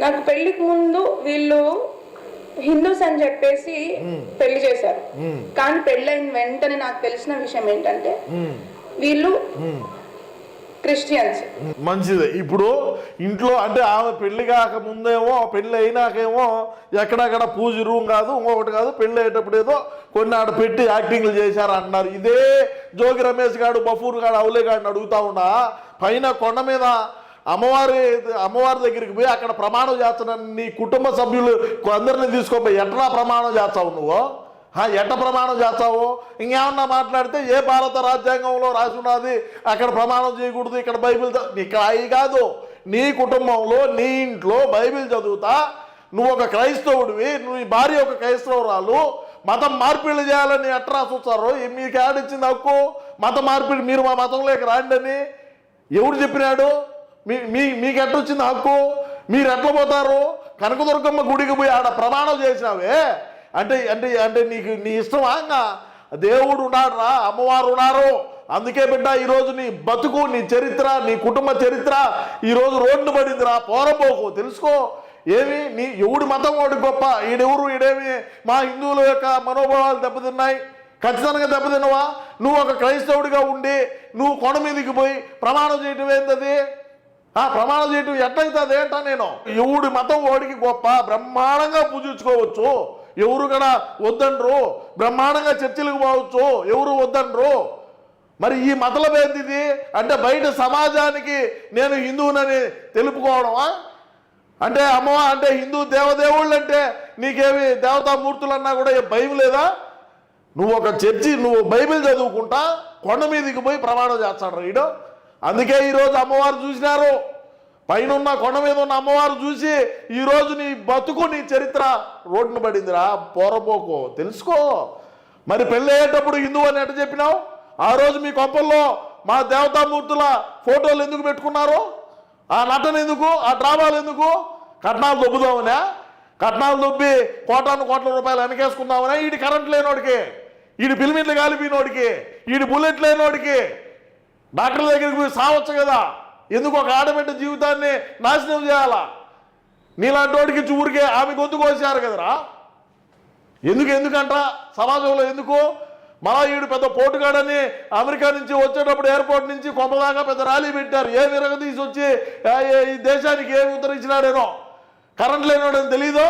నాకు పెళ్లికి ముందు వీళ్ళు హిందూస్ అని చెప్పేసి పెళ్లి చేశారు. కానీ పెళ్ళైన వెంటనే నాకు తెలిసిన విషయం ఏంటంటే వీళ్ళు క్రిస్టియన్స్. మంచిది. ఇప్పుడు ఇంట్లో అంటే ఆమె పెళ్లి కాక ముందేమో పెళ్లి అయినాకేమో ఎక్కడక్కడ పూజ రూమ్ కాదు ఇంకొకటి కాదు, పెళ్లి అయ్యేటప్పుడు ఏదో కొన్ని ఆడ పెట్టి యాక్టింగ్లు చేశారు అంటున్నారు. ఇదే జోగి రమేష్ గారు బఫూర్ గారు అవులే గారిని అడుగుతా ఉన్నా, పైన కొండ మీద అమ్మవారి దగ్గరికి పోయి అక్కడ ప్రమాణం చేస్తున్నాను, నీ కుటుంబ సభ్యులు అందరినీ తీసుకోపోయి ఎట్లా ప్రమాణం చేస్తావు నువ్వు? ఎట్ట ప్రమాణం చేస్తావు? ఇంకేమన్నా మాట్లాడితే ఏ భారత రాజ్యాంగంలో రాసి ఉన్నది అక్కడ ప్రమాణం చేయకూడదు, ఇక్కడ బైబిల్ ఇక్కడ అవి కాదు. నీ కుటుంబంలో నీ ఇంట్లో బైబిల్ చదువుతా నువ్వు ఒక క్రైస్తవుడివి, నువ్వు భార్య ఒక క్రైస్తవురాలు, మతం మార్పిడి చేయాలని ఎట్లా చూస్తారు? మీకు ఆడిచ్చింది హక్కు మత మార్పిడి, మీరు మా మతంలోకి రాండి అని ఎవరు చెప్పినాడు? మీకు ఎట్టొచ్చింది హక్కు? మీరు ఎట్లా పోతారు? కనకదుర్గమ్మ గుడికి పోయి ఆడ ప్రమాణం చేసినావే అంటే అంటే అంటే నీకు నీ ఇష్టమా? దేవుడు ఉన్నాడురా, అమ్మవారు ఉన్నారు, అందుకే బిడ్డ ఈరోజు నీ బతుకు, నీ చరిత్ర, నీ కుటుంబ చరిత్ర ఈరోజు రోడ్డు పడిందిరా, పోరపోకు, తెలుసుకో. ఏమి నీ ఎవడి మతం వాడి గొప్ప, ఈడెవరు ఈడేమి మా హిందువుల యొక్క మనోభావాలు దెబ్బతిన్నాయి. ఖచ్చితంగా దెబ్బతిన్నవా? నువ్వు ఒక క్రైస్తవుడిగా ఉండి నువ్వు కొండ మీదకి పోయి ప్రమాణం చేయటం ఏంటది? ప్రమాణం చేయటం ఎట్లయితుంది ఏంటా? నేను ఎవడి మతం వాడికి గొప్ప, బ్రహ్మాండంగా పూజించుకోవచ్చు, ఎవరు కూడా వద్దండ్రు, బ్రహ్మాండంగా చర్చిలకు పోవచ్చు, ఎవరు వద్దండ్రు. మరి ఈ మతలబ్ ఏంటిది అంటే బయట సమాజానికి నేను హిందువునని తెలుపుకోవడమా? అంటే అమ్మవా అంటే హిందూ దేవదేవుళ్ళు అంటే నీకేమి దేవతామూర్తులు అన్నా కూడా భయం లేదా? నువ్వు ఒక చర్చి, నువ్వు బైబిల్ చదువుకుంటా కొండ మీదకి పోయి ప్రమాణం చేస్తాడు రీడు. అందుకే ఈరోజు అమ్మవారు చూసినారు, పైన ఉన్న కొండ మీద ఉన్న అమ్మవారు చూసి ఈరోజు నీ బతుకు, నీ చరిత్ర రోడ్డును పడిందిరా, పోరపోకు, తెలుసుకో. మరి పెళ్ళి అయ్యేటప్పుడు హిందువు అని ఎట్ట చెప్పినావు? ఆ రోజు మీ కొంపల్లో మా దేవతామూర్తుల ఫోటోలు ఎందుకు పెట్టుకున్నారు? ఆ నటన ఎందుకు? ఆ డ్రామాలు ఎందుకు? కట్నాలు దొబ్బుదామనే? కట్నాలు దొబ్బి కోట్ల రూపాయలు వెనకేసుకుందామనే? ఈడి కరెంట్ లేనోడికి, ఈడి పిలిమిట్లు కాలిపోయినోడికి, ఈడి బుల్లెట్ లేనోడికి డాక్టర్ దగ్గరికి పోయి సావచ్చు కదా. ఎందుకు ఒక ఆడబిడ్డ జీవితాన్ని నాశనం చేయాలా? నీలాంటి వాడికి ఊరికే ఆమె గొంతు కోసారు కదరా. ఎందుకంట సమాజంలో ఎందుకు? మళ్ళా ఈడు పెద్ద పోటుగాడని అమెరికా నుంచి వచ్చేటప్పుడు ఎయిర్పోర్ట్ నుంచి కొంపదాకా పెద్ద ర్యాలీ పెట్టారు. ఏ విరగ తీసి వచ్చి ఈ దేశానికి ఏమి ఉత్తరించినాడేనో, కరెంట్ లేనోడని తెలీదు.